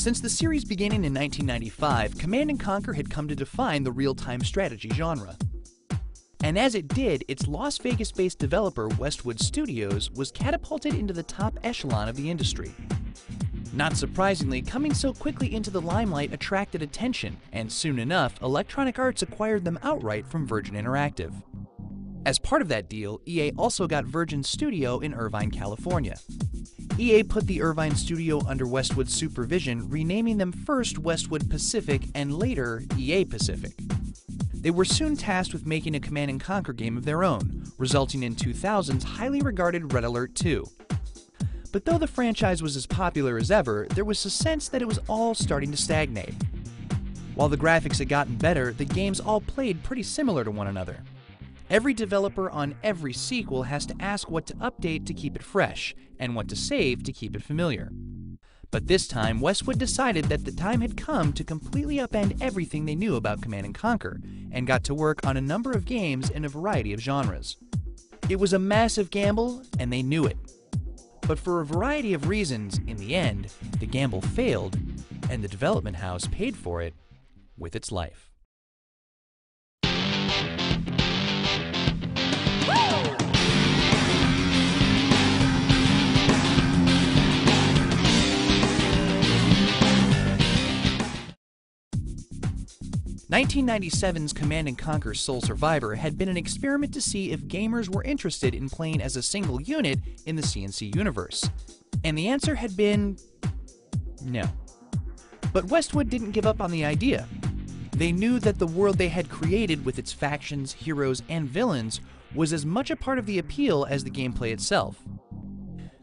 Since the series beginning in 1995, Command & Conquer had come to define the real-time strategy genre. And as it did, its Las Vegas-based developer, Westwood Studios, was catapulted into the top echelon of the industry. Not surprisingly, coming so quickly into the limelight attracted attention, and soon enough, Electronic Arts acquired them outright from Virgin Interactive. As part of that deal, EA also got Virgin Studio in Irvine, California. EA put the Irvine studio under Westwood's supervision, renaming them first Westwood Pacific and later EA Pacific. They were soon tasked with making a Command & Conquer game of their own, resulting in 2000's highly regarded Red Alert 2. But though the franchise was as popular as ever, there was a sense that it was all starting to stagnate. While the graphics had gotten better, the games all played pretty similar to one another. Every developer on every sequel has to ask what to update to keep it fresh, and what to save to keep it familiar. But this time, Westwood decided that the time had come to completely upend everything they knew about Command & Conquer, and got to work on a number of games in a variety of genres. It was a massive gamble, and they knew it. But for a variety of reasons, in the end, the gamble failed, and the development house paid for it with its life. 1997's Command & Conquer: Sole Survivor had been an experiment to see if gamers were interested in playing as a single unit in the CNC universe. And the answer had been no. But Westwood didn't give up on the idea. They knew that the world they had created with its factions, heroes, and villains was as much a part of the appeal as the gameplay itself.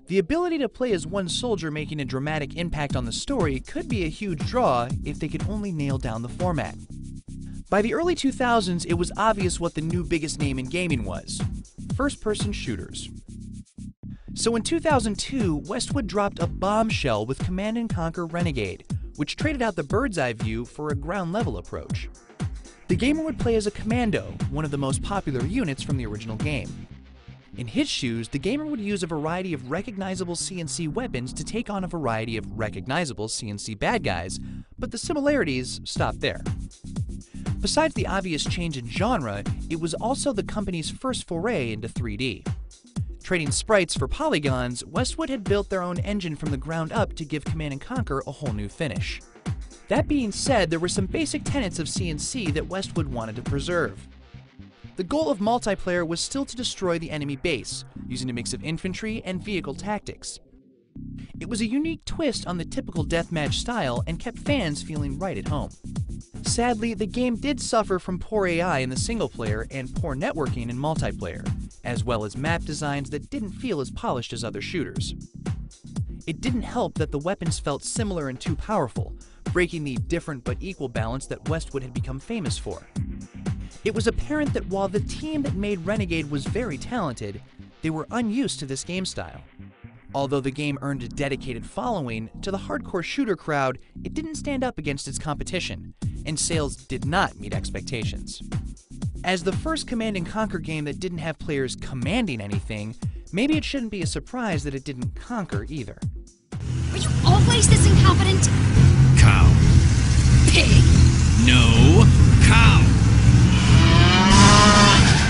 The ability to play as one soldier making a dramatic impact on the story could be a huge draw if they could only nail down the format. By the early 2000s, it was obvious what the new biggest name in gaming was: first-person shooters. So in 2002, Westwood dropped a bombshell with Command & Conquer Renegade, which traded out the bird's-eye view for a ground-level approach. The gamer would play as a commando, one of the most popular units from the original game. In his shoes, the gamer would use a variety of recognizable CNC weapons to take on a variety of recognizable CNC bad guys, but the similarities stopped there. Besides the obvious change in genre, it was also the company's first foray into 3D. Trading sprites for polygons, Westwood had built their own engine from the ground up to give Command & Conquer a whole new finish. That being said, there were some basic tenets of CNC that Westwood wanted to preserve. The goal of multiplayer was still to destroy the enemy base, using a mix of infantry and vehicle tactics. It was a unique twist on the typical deathmatch style and kept fans feeling right at home. Sadly, the game did suffer from poor AI in the single-player and poor networking in multiplayer, as well as map designs that didn't feel as polished as other shooters. It didn't help that the weapons felt similar and too powerful, breaking the different but equal balance that Westwood had become famous for. It was apparent that while the team that made Renegade was very talented, they were unused to this game style. Although the game earned a dedicated following, to the hardcore shooter crowd, it didn't stand up against its competition, and sales did not meet expectations. As the first Command & Conquer game that didn't have players commanding anything, maybe it shouldn't be a surprise that it didn't conquer either. Are you always this incompetent? Cow. Pig. No. Cow.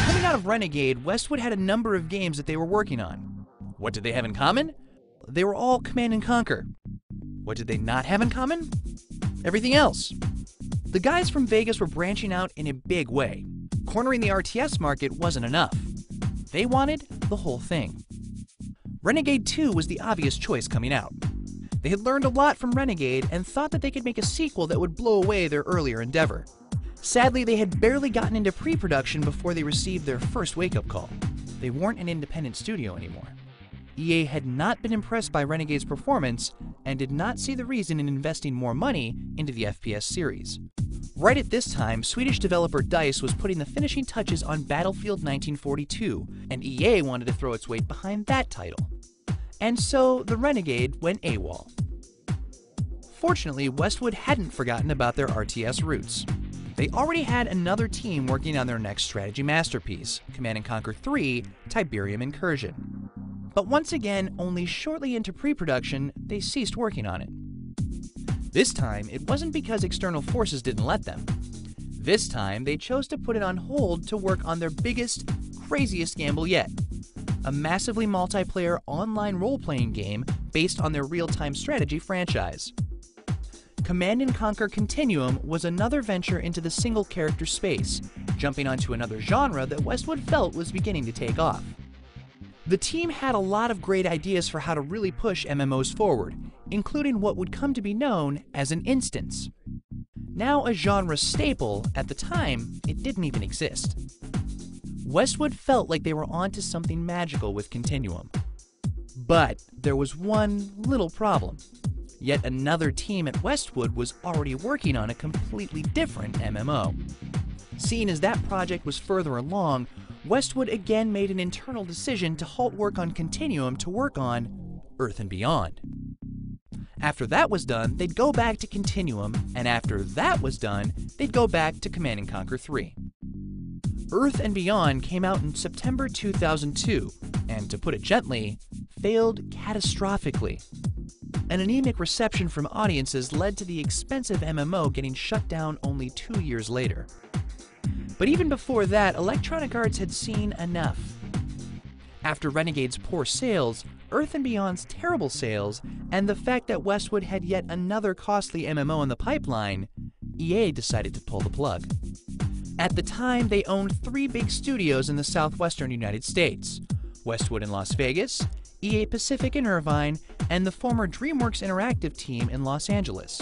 Coming out of Renegade, Westwood had a number of games that they were working on. What did they have in common? They were all Command & Conquer. What did they not have in common? Everything else. The guys from Vegas were branching out in a big way. Cornering the RTS market wasn't enough. They wanted the whole thing. Renegade 2 was the obvious choice coming out. They had learned a lot from Renegade and thought that they could make a sequel that would blow away their earlier endeavor. Sadly, they had barely gotten into pre-production before they received their first wake-up call. They weren't an independent studio anymore. EA had not been impressed by Renegade's performance and did not see the reason in investing more money into the FPS series. Right at this time, Swedish developer DICE was putting the finishing touches on Battlefield 1942, and EA wanted to throw its weight behind that title. And so, the Renegade went AWOL. Fortunately, Westwood hadn't forgotten about their RTS roots. They already had another team working on their next strategy masterpiece, Command & Conquer 3: Tiberium Incursion. But once again, only shortly into pre-production, they ceased working on it. This time, it wasn't because external forces didn't let them. This time, they chose to put it on hold to work on their biggest, craziest gamble yet. A massively multiplayer online role-playing game based on their real-time strategy franchise. Command & Conquer Continuum was another venture into the single-character space, jumping onto another genre that Westwood felt was beginning to take off. The team had a lot of great ideas for how to really push MMOs forward, including what would come to be known as an instance. Now a genre staple, at the time, it didn't even exist. Westwood felt like they were onto something magical with Continuum. But there was one little problem. Yet another team at Westwood was already working on a completely different MMO. Seeing as that project was further along, Westwood again made an internal decision to halt work on Continuum to work on Earth and Beyond. After that was done, they'd go back to Continuum, and after that was done, they'd go back to Command & Conquer 3. Earth and Beyond came out in September 2002, and to put it gently, failed catastrophically. An anemic reception from audiences led to the expensive MMO getting shut down only 2 years later. But even before that, Electronic Arts had seen enough. After Renegade's poor sales, Earth and Beyond's terrible sales, and the fact that Westwood had yet another costly MMO in the pipeline, EA decided to pull the plug. At the time, they owned 3 big studios in the southwestern United States: Westwood in Las Vegas, EA Pacific in Irvine, and the former DreamWorks Interactive team in Los Angeles.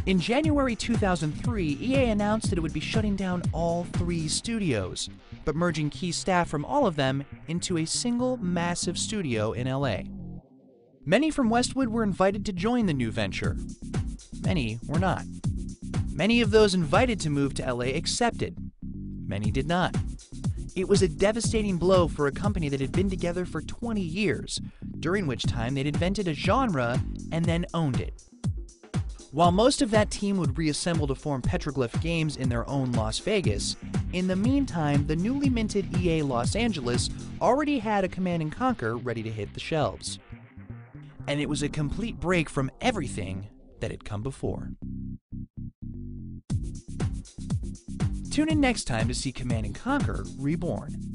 In January 2003, EA announced that it would be shutting down all 3 studios, but merging key staff from all of them into a single massive studio in LA. Many from Westwood were invited to join the new venture. Many were not. Many of those invited to move to LA accepted. Many did not. It was a devastating blow for a company that had been together for 20 years, during which time they'd invented a genre and then owned it. While most of that team would reassemble to form Petroglyph Games in their own Las Vegas, in the meantime, the newly minted EA Los Angeles already had a Command & Conquer ready to hit the shelves. And it was a complete break from everything that had come before. Tune in next time to see Command & Conquer Reborn.